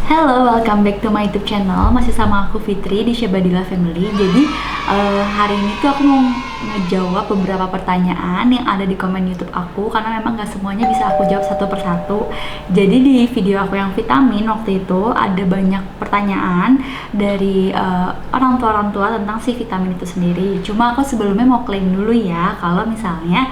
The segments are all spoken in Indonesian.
Hello, welcome back to my YouTube channel. Masih sama aku Fitri di Syabadila Family. Jadi hari ini tuh aku mau ngejawab beberapa pertanyaan yang ada di komen YouTube aku, karena memang gak semuanya bisa aku jawab satu persatu. Jadi di video aku yang vitamin waktu itu ada banyak pertanyaan dari orang tua tentang si vitamin itu sendiri. Cuma aku sebelumnya mau klaim dulu ya, kalau misalnya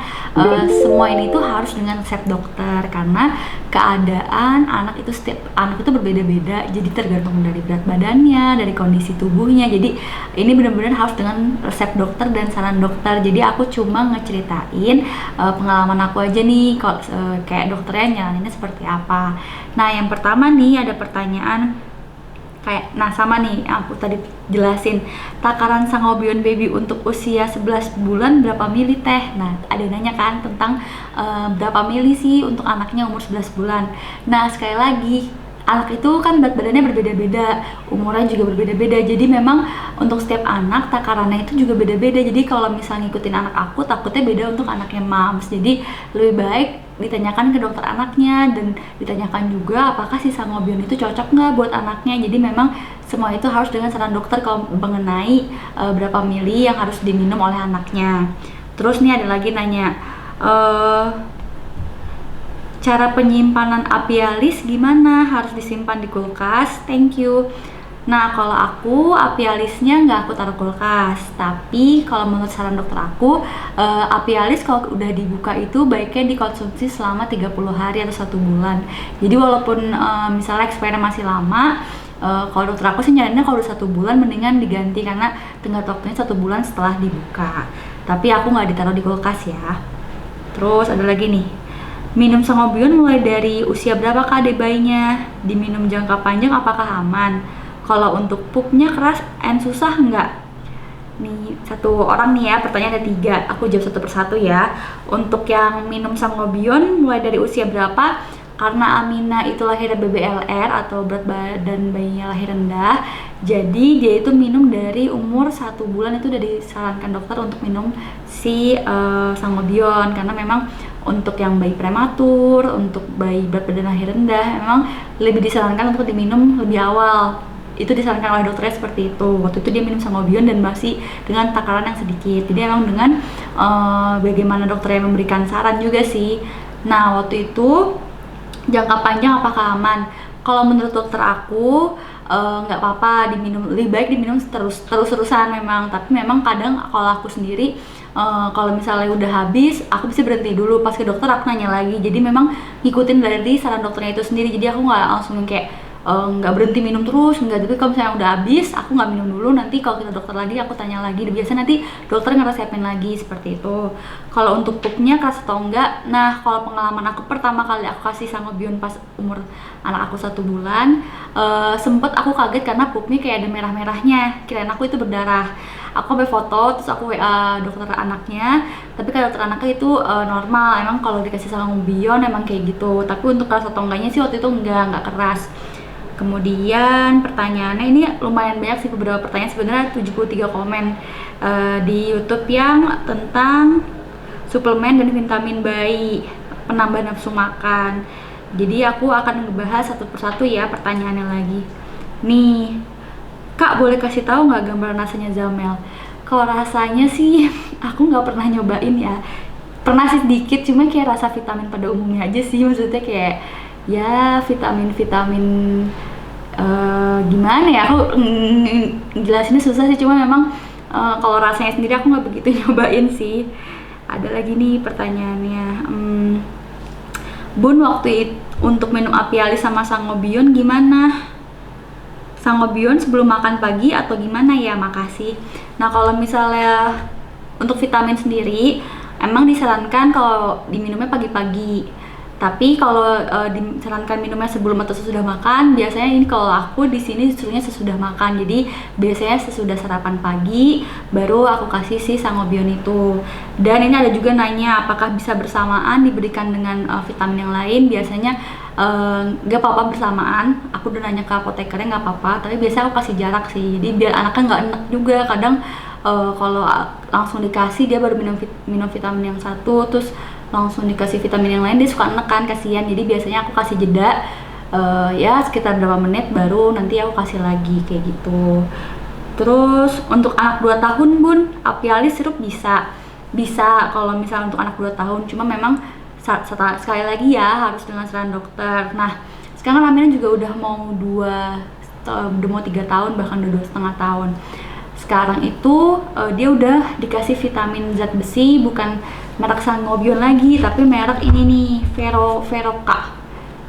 semua ini tuh harus dengan resep dokter, karena keadaan anak itu setiap anak itu berbeda-beda, jadi tergantung dari berat badannya, dari kondisi tubuhnya. Jadi ini benar-benar harus dengan resep dokter dan saran dokter. Jadi aku cuma ngeceritain pengalaman aku aja nih, kalau kayak dokternya nyaraninnya seperti apa. Nah, yang pertama nih ada pertanyaan kayak, nah sama nih aku tadi jelasin, takaran sangobion baby untuk usia 11 bulan berapa mili teh. Nah, ada nanya kan tentang berapa mili sih untuk anaknya umur 11 bulan. Nah, sekali lagi, anak itu kan berat badannya berbeda-beda, umurnya juga berbeda-beda. Jadi memang untuk setiap anak takarannya itu juga beda-beda. Jadi kalau misalnya ngikutin anak aku, takutnya beda untuk anaknya mams. Jadi lebih baik ditanyakan ke dokter anaknya, dan ditanyakan juga apakah si sangobion itu cocok nggak buat anaknya. Jadi memang semua itu harus dengan saran dokter kalau mengenai berapa mili yang harus diminum oleh anaknya. Terus nih ada lagi nanya, cara penyimpanan apialis gimana? Harus disimpan di kulkas? Thank you. Nah, kalau aku apialisnya nggak aku taruh kulkas, tapi kalau menurut saran dokter aku, apialis kalau udah dibuka itu baiknya dikonsumsi selama 30 hari atau 1 bulan. Jadi walaupun misalnya expirednya masih lama, kalau dokter aku sih nyaraninnya kalau udah 1 bulan mendingan diganti, karena tenggat waktunya 1 bulan setelah dibuka. Tapi aku nggak ditaruh di kulkas ya. Terus ada lagi nih, minum sangobion mulai dari usia berapa kak adik bayinya? Diminum jangka panjang apakah aman? Kalau untuk pupnya keras and susah nggak? Nih satu orang nih ya, pertanyaan ada 3, aku jawab satu persatu ya. Untuk yang minum sangobion mulai dari usia berapa? Karena Amina itu lahirnya BBLR atau berat badan bayinya lahir rendah, jadi dia itu minum dari umur 1 bulan itu udah disarankan dokter untuk minum si sangobion, karena memang untuk yang bayi prematur, untuk bayi berat badan lahir rendah, memang lebih disarankan untuk diminum lebih awal. Itu disarankan oleh dokternya seperti itu. Waktu itu dia minum sangobion dan masih dengan takaran yang sedikit. Jadi emang dengan bagaimana dokternya memberikan saran juga sih. Nah, waktu itu jangka panjang apakah aman? Kalau menurut dokter aku nggak apa-apa diminum, lebih baik diminum terus-terusan memang. Tapi memang kadang kalau aku sendiri kalau misalnya udah habis, aku bisa berhenti dulu, pas ke dokter aku nanya lagi. Jadi memang ngikutin dari saran dokternya itu sendiri. Jadi aku nggak langsung kayak nggak berhenti minum terus, nggak. Tapi kalau misalnya udah habis, aku nggak minum dulu, nanti kalau kita dokter lagi aku tanya lagi. Biasa nanti dokter ngeresepin lagi seperti itu. Kalau untuk pupnya keras atau enggak, nah kalau pengalaman aku pertama kali aku kasih sangobion pas umur anak aku 1 bulan, sempet aku kaget karena pupnya kayak ada merah-merahnya, kirain aku itu berdarah. Aku sampai foto, terus aku WA dokter anaknya, tapi kalau dokter anaknya itu normal, emang kalau dikasih sangobion emang kayak gitu. Tapi untuk keras atau enggaknya sih waktu itu enggak keras. Kemudian pertanyaannya ini lumayan banyak sih, beberapa pertanyaan, sebenarnya 73 komen di YouTube yang tentang suplemen dan vitamin bayi, penambah nafsu makan. Jadi aku akan ngebahas satu persatu ya pertanyaannya lagi. Nih, Kak boleh kasih tahu nggak gambaran rasanya Zamel? Kalau rasanya sih aku nggak pernah nyobain ya. Pernah sih sedikit, cuma kayak rasa vitamin pada umumnya aja sih. Maksudnya kayak ya vitamin-vitamin gimana ya, aku jelasinnya susah sih. Cuma memang kalau rasanya sendiri aku nggak begitu nyobain sih. Ada lagi nih pertanyaannya, Bun waktu itu untuk minum apialis sama sangobion gimana? Sangobion sebelum makan pagi atau gimana ya? Makasih. Nah, kalau misalnya untuk vitamin sendiri emang disarankan kalau diminumnya pagi-pagi. Tapi kalau disarankan minumnya sebelum atau sesudah makan, biasanya ini kalau aku di sini disuruhnya sesudah makan. Jadi biasanya sesudah sarapan pagi baru aku kasih si sangobion itu. Dan ini ada juga nanya apakah bisa bersamaan diberikan dengan vitamin yang lain. Biasanya nggak apa-apa bersamaan. Aku udah nanya ke apotekernya nggak apa-apa, tapi biasanya aku kasih jarak sih. Jadi biar anaknya nggak enak juga. Kadang kalau langsung dikasih dia baru minum vitamin yang satu, terus langsung dikasih vitamin yang lain dia suka enek kan, kasihan. Jadi biasanya aku kasih jeda Ya sekitar berapa menit baru nanti aku kasih lagi kayak gitu. Terus untuk anak 2 tahun Bun, Apialis sirup bisa kalau misalnya untuk anak 2 tahun, cuma memang sekali lagi ya harus dengan saran dokter. Nah sekarang Amina juga udah mau 3 tahun, bahkan udah 2,5 tahun. Sekarang itu dia udah dikasih vitamin zat besi, bukan merek Sangobion lagi tapi merek ini nih, Veroka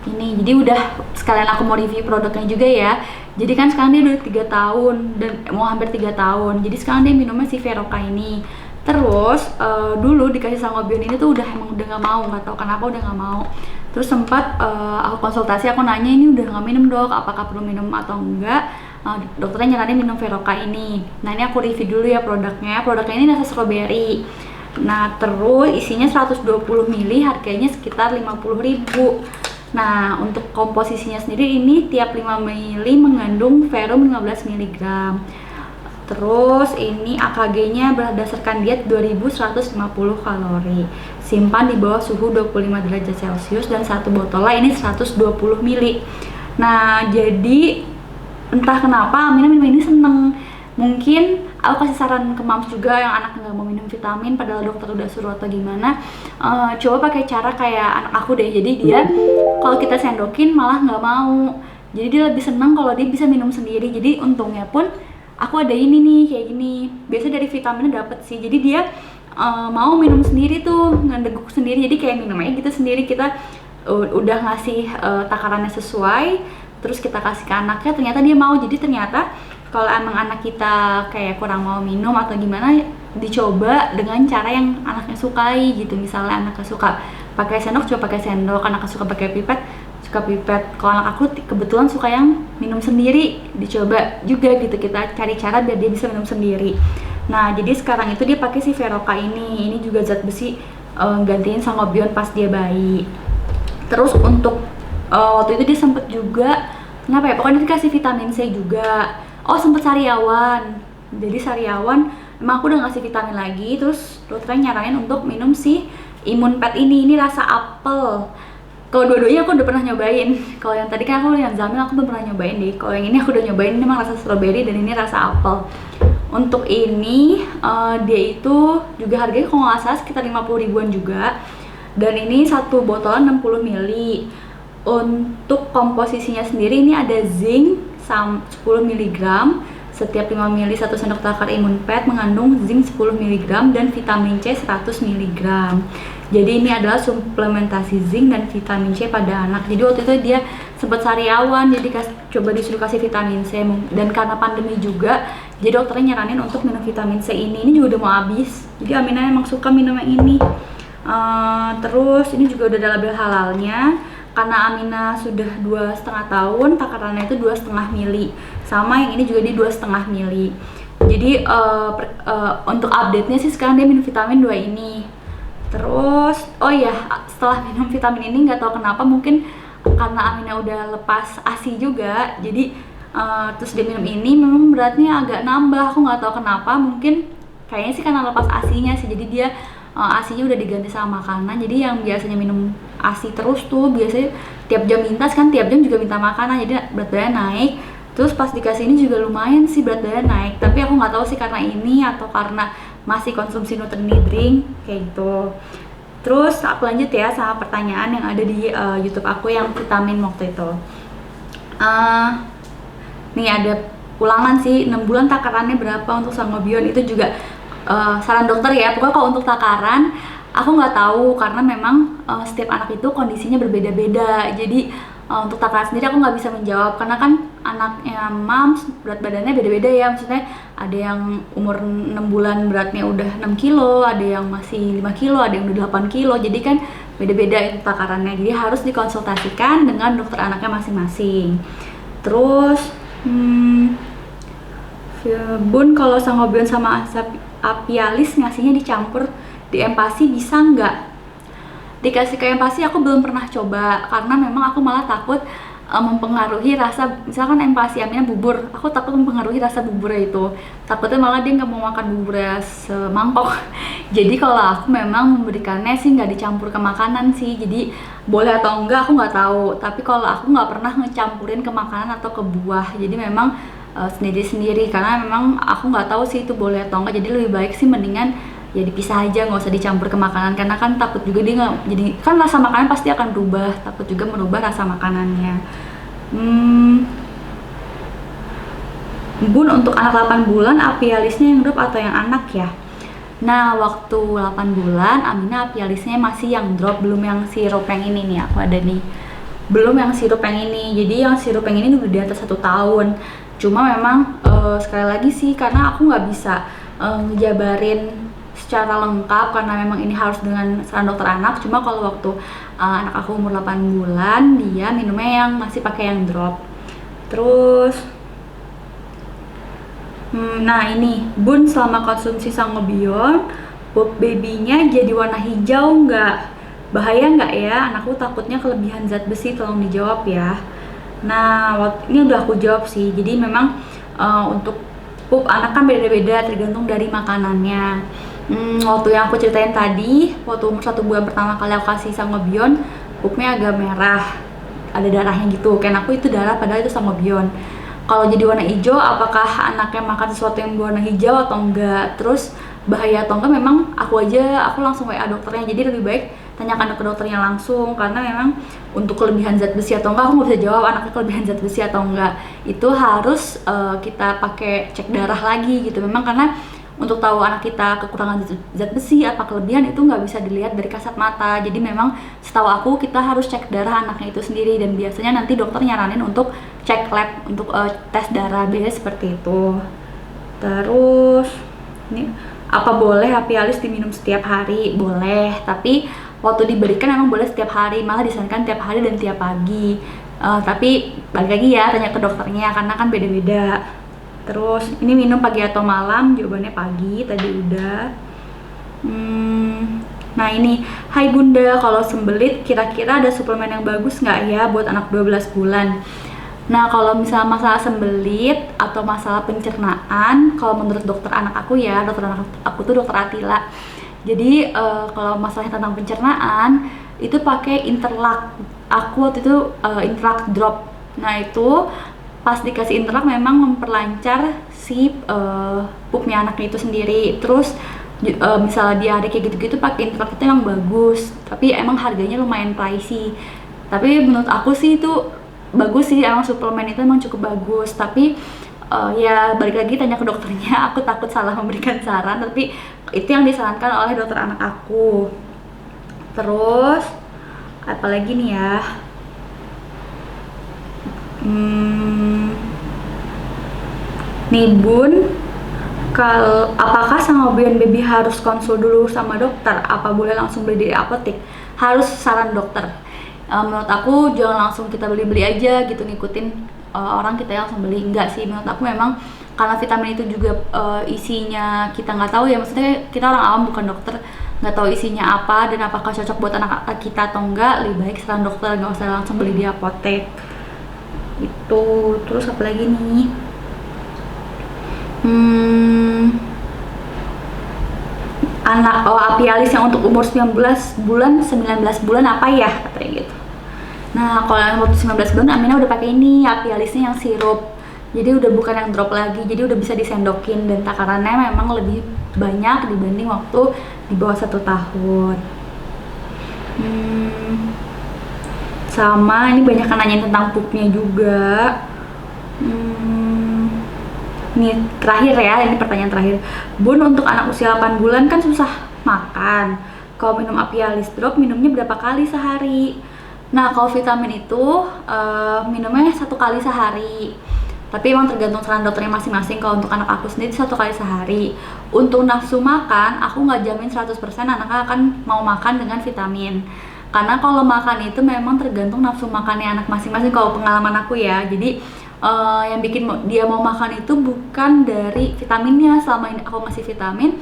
ini. Jadi udah sekalian aku mau review produknya juga ya. Jadi kan sekarang dia udah 3 tahun dan mau hampir 3 tahun. Jadi sekarang dia minumnya si Veroka ini. Terus dulu dikasih Sangobion ini tuh emang udah nggak mau, nggak tahu kenapa udah nggak mau. Terus sempat aku konsultasi, aku nanya ini udah nggak minum dok, apakah perlu minum atau enggak. Dokternya nyaranin minum Veroka ini. Nah ini aku review dulu ya produknya. Produknya ini rasa strawberry. Nah terus isinya 120 ml, harganya sekitar 50.000. Nah untuk komposisinya sendiri ini tiap 5 ml mengandung verum 15 mg. Terus ini AKG-nya berdasarkan diet 2150 kalori. Simpan di bawah suhu 25 derajat Celcius dan satu botolnya ini 120 ml. Nah, jadi entah kenapa Amina minum ini seneng. Mungkin aku kasih saran ke moms juga yang anak nggak mau minum vitamin padahal dokter udah suruh atau gimana. Coba pakai cara kayak anak aku deh. Jadi dia kalau kita sendokin malah nggak mau. Jadi dia lebih seneng kalau dia bisa minum sendiri. Jadi untungnya pun aku ada ini nih kayak gini. Biasa dari vitaminnya dapet sih. Jadi dia mau minum sendiri tuh, ngedeguk sendiri. Jadi kayak minum aja gitu sendiri. Kita udah ngasih takarannya sesuai, terus kita kasih ke anaknya, ternyata dia mau. Jadi ternyata kalau emang anak kita kayak kurang mau minum atau gimana, dicoba dengan cara yang anaknya sukai gitu. Misalnya anaknya suka pakai sendok, coba pakai sendok. Anaknya suka pakai pipet, suka pipet. Kalau anak aku kebetulan suka yang minum sendiri, dicoba juga gitu. Kita cari cara biar dia bisa minum sendiri. Nah jadi sekarang itu dia pakai si Veroka ini juga zat besi, gantiin Sangobion pas dia bayi. Terus untuk waktu itu dia sempet juga kenapa ya, pokoknya dikasih vitamin C juga. Oh sempet sariawan. Jadi sariawan emang aku udah ngasih vitamin lagi. Terus dokternya nyaranin untuk minum si Imun Pet ini rasa apel. Kalau dua-duanya aku udah pernah nyobain. Kalau yang tadi kan aku yang Zamil aku belum pernah nyobain deh. Kalau yang ini aku udah nyobain, ini memang rasa strawberry dan ini rasa apel. Untuk ini dia itu juga harganya kalau nggak salah sekitar 50 ribuan juga. Dan ini satu botol 60 ml. Untuk komposisinya sendiri ini ada zinc 10 mg. Setiap 5 ml 1 sendok takar Imun Pet mengandung zinc 10 mg dan vitamin C 100 mg. Jadi ini adalah suplementasi zinc dan vitamin C pada anak. Jadi waktu itu dia sempat sariawan, jadi coba disuruh kasih vitamin C. Dan karena pandemi juga, jadi dokternya nyaranin untuk minum vitamin C ini. Ini juga udah mau habis. Jadi Amina emang suka minum yang ini. Terus ini juga udah ada label halalnya. Karena Amina sudah 2,5 tahun, takarannya itu 2,5 mili. Sama yang ini juga di 2,5 mili. Jadi untuk update-nya sih sekarang dia minum vitamin 2 ini. Terus, oh iya, setelah minum vitamin ini nggak tahu kenapa, mungkin karena Amina udah lepas ASI juga, jadi terus dia minum ini, memang beratnya agak nambah. Aku nggak tahu kenapa, mungkin kayaknya sih karena lepas ASI-nya sih, jadi dia ASI-nya udah diganti sama makanan. Jadi yang biasanya minum ASI terus tuh biasanya tiap jam mintas kan, tiap jam juga minta makanan, jadi berat badan naik. Terus pas dikasih ini juga lumayan sih berat badan naik, tapi aku nggak tahu sih karena ini atau karena masih konsumsi Nutri-Drink kayak gitu. Terus aku lanjut ya sama pertanyaan yang ada di YouTube aku yang vitamin waktu itu. Nih ada ulangan sih, 6 bulan takarannya berapa untuk Sangobion, itu juga saran dokter ya. Pokoknya kalau untuk takaran aku nggak tahu karena memang setiap anak itu kondisinya berbeda-beda. Jadi untuk takaran sendiri aku nggak bisa menjawab karena kan anaknya moms berat badannya beda-beda ya. Maksudnya ada yang umur 6 bulan beratnya udah 6 kilo, ada yang masih 5 kilo, ada yang udah 8 kilo. Jadi kan beda-beda itu takarannya. Jadi harus dikonsultasikan dengan dokter anaknya masing-masing. Terus Bun, kalau Sangobion sama Apialis ngasihnya dicampur di Empasi bisa nggak? Dikasih ke Empasi aku belum pernah coba karena memang aku malah takut mempengaruhi rasa, misalkan MPASI Aminah bubur, aku takut mempengaruhi rasa buburnya itu, takutnya malah dia nggak mau makan buburnya semangkok. Jadi kalau aku memang memberikannya sih nggak dicampur ke makanan sih, jadi boleh atau enggak aku nggak tahu, tapi kalau aku nggak pernah ngecampurin ke makanan atau ke buah, jadi memang sendiri-sendiri, karena memang aku nggak tahu sih itu boleh atau enggak, jadi lebih baik sih mendingan ya dipisah aja, nggak usah dicampur ke makanan, karena kan takut juga dia nggak, jadi kan rasa makanan pasti akan berubah, takut juga merubah rasa makanannya. Bun, untuk anak 8 bulan apialisnya yang drop atau yang anak ya? Nah, waktu 8 bulan Aminah apialisnya masih yang drop, belum yang sirup yang ini nih, aku ada nih, belum yang sirup yang ini. Jadi yang sirup yang ini udah di atas 1 tahun. Cuma memang sekali lagi sih, karena aku nggak bisa ngejabarin secara lengkap karena memang ini harus dengan saran dokter anak. Cuma kalau waktu anak aku umur 8 bulan dia minumnya yang masih pakai yang drop. Terus nah ini, Bun, selama konsumsi Sangobion pup babynya jadi warna hijau nggak? Bahaya nggak ya? Anakku takutnya kelebihan zat besi, tolong dijawab ya. Nah, ini udah aku jawab sih. Jadi memang untuk pup anak kan beda-beda tergantung dari makanannya. Waktu yang aku ceritain tadi, waktu umur 1 bulan pertama kali aku kasih Sangobion, pupnya agak merah, ada darahnya gitu. Kan aku itu darah, padahal itu Sangobion. Kalau jadi warna hijau, apakah anaknya makan sesuatu yang berwarna hijau atau enggak? Terus bahaya atau enggak? Memang aku langsung WA dokternya. Jadi lebih baik tanyakan ke dokternya langsung, karena memang untuk kelebihan zat besi atau enggak, aku nggak bisa jawab anaknya kelebihan zat besi atau enggak. Itu harus kita pakai cek darah lagi gitu. Memang karena untuk tahu anak kita kekurangan zat besi apa kelebihan itu nggak bisa dilihat dari kasat mata. Jadi memang setahu aku kita harus cek darah anaknya itu sendiri, dan biasanya nanti dokter nyaranin untuk cek lab untuk tes darah, biasanya seperti itu. Terus ini, apa boleh apialis diminum setiap hari? Boleh, tapi waktu diberikan emang boleh setiap hari, malah disarankan tiap hari dan tiap pagi. Tapi balik lagi ya, tanya ke dokternya karena kan beda-beda. Terus ini minum pagi atau malam? Jawabannya pagi, tadi udah. Nah ini, hai Bunda, kalau sembelit kira-kira ada suplemen yang bagus nggak ya buat anak 12 bulan? Nah, kalau misalnya masalah sembelit atau masalah pencernaan, kalau menurut dokter anak aku ya, dokter anak aku tuh dokter Atila. Jadi kalau masalah tentang pencernaan itu pakai Interlac. Aku waktu itu Interlac drop. Nah itu pas dikasih Interlac memang memperlancar si pupnya anaknya itu sendiri. Terus misalnya diare kayak gitu-gitu pakai Interlac itu emang bagus, tapi emang harganya lumayan pricey. Tapi menurut aku sih itu bagus sih, emang suplemen itu emang cukup bagus. Tapi ya balik lagi tanya ke dokternya, aku takut salah memberikan saran, tapi itu yang disarankan oleh dokter anak aku. Terus apalagi nih ya, nih Bun, apakah Sangobion baby harus konsul dulu sama dokter? Apa boleh langsung beli di apotek? Harus saran dokter. Menurut aku jangan langsung kita beli-beli aja gitu, ngikutin orang kita yang langsung beli. Enggak sih, menurut aku memang karena vitamin itu juga isinya kita nggak tahu ya, maksudnya kita orang awam bukan dokter, nggak tahu isinya apa dan apakah cocok buat anak kita atau enggak. Lebih baik saran dokter, nggak usah langsung beli di apotek itu. Terus apa lagi nih, apialis yang untuk umur 19 bulan apa ya katanya gitu. Nah kalau yang umur 19 bulan Aminah udah pakai ini apialisnya yang sirup, jadi udah bukan yang drop lagi, jadi udah bisa disendokin dan takarannya memang lebih banyak dibanding waktu di bawah 1 tahun. Sama ini banyak kan nanyain tentang pupnya juga. Ini terakhir ya, ini pertanyaan terakhir. Bun, untuk anak usia 8 bulan kan susah makan. Kalau minum apialis drop minumnya berapa kali sehari? Nah kalau vitamin itu minumnya 1 kali sehari. Tapi emang tergantung saran dokternya masing-masing. Kalau untuk anak aku sendiri 1 kali sehari. Untuk nafsu makan, aku nggak jamin 100% anaknya akan mau makan dengan vitamin. Karena kalau makan itu memang tergantung nafsu makannya anak masing-masing, kalau pengalaman aku ya. Jadi yang bikin dia mau makan itu bukan dari vitaminnya. Selama ini aku ngasih vitamin,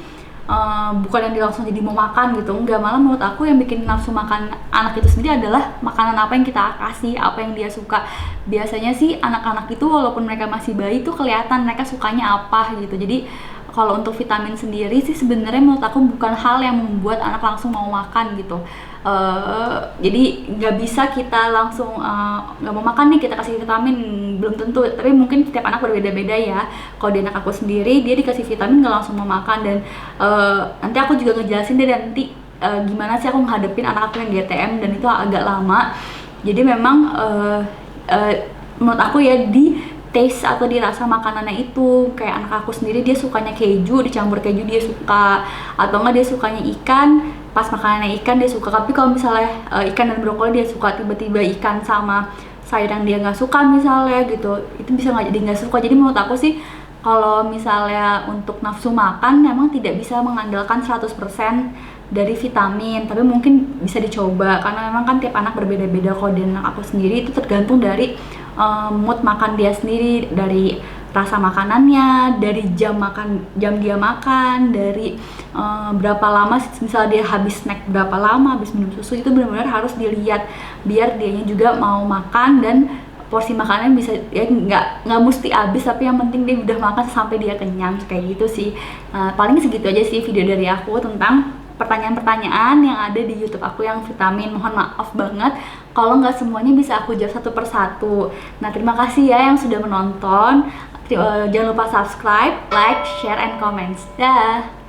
bukan yang dia langsung jadi mau makan gitu, enggak. Malah menurut aku yang bikin nafsu makan anak itu sendiri adalah makanan apa yang kita kasih, apa yang dia suka. Biasanya sih anak-anak itu walaupun mereka masih bayi tuh kelihatan mereka sukanya apa gitu. Jadi kalau untuk vitamin sendiri sih sebenarnya menurut aku bukan hal yang membuat anak langsung mau makan gitu. Jadi nggak bisa kita langsung nggak mau makan nih kita kasih vitamin, belum tentu. Tapi mungkin setiap anak berbeda-beda ya. Kalau di anak aku sendiri dia dikasih vitamin nggak langsung mau makan, dan nanti aku juga ngejelasin deh nanti gimana sih aku ngadepin anak aku yang GTM, dan itu agak lama. Jadi memang menurut aku ya di taste atau dirasa makanannya itu, kayak anak aku sendiri dia sukanya keju, dicampur keju dia suka, atau enggak dia sukanya ikan, pas makanannya ikan dia suka. Tapi kalau misalnya ikan dan brokoli dia suka, tiba-tiba ikan sama sayur yang dia nggak suka misalnya gitu, itu bisa nggak jadi nggak suka. Jadi menurut aku sih kalau misalnya untuk nafsu makan memang tidak bisa mengandalkan 100% dari vitamin, tapi mungkin bisa dicoba karena memang kan tiap anak berbeda-beda. Kalau di anak aku sendiri itu tergantung dari mood makan dia sendiri, dari rasa makanannya, dari jam dia makan, dari berapa lama misalnya dia habis snack berapa lama, habis minum susu, itu benar-benar harus dilihat biar dianya juga mau makan dan porsi makanannya bisa ya nggak mesti habis, tapi yang penting dia udah makan sampai dia kenyang kayak gitu sih. Paling segitu aja sih video dari aku tentang pertanyaan-pertanyaan yang ada di YouTube aku yang vitamin. Mohon maaf banget kalau nggak semuanya bisa aku jawab satu persatu. Nah, terima kasih ya yang sudah menonton. Jangan lupa subscribe, like, share, and comment. Dah.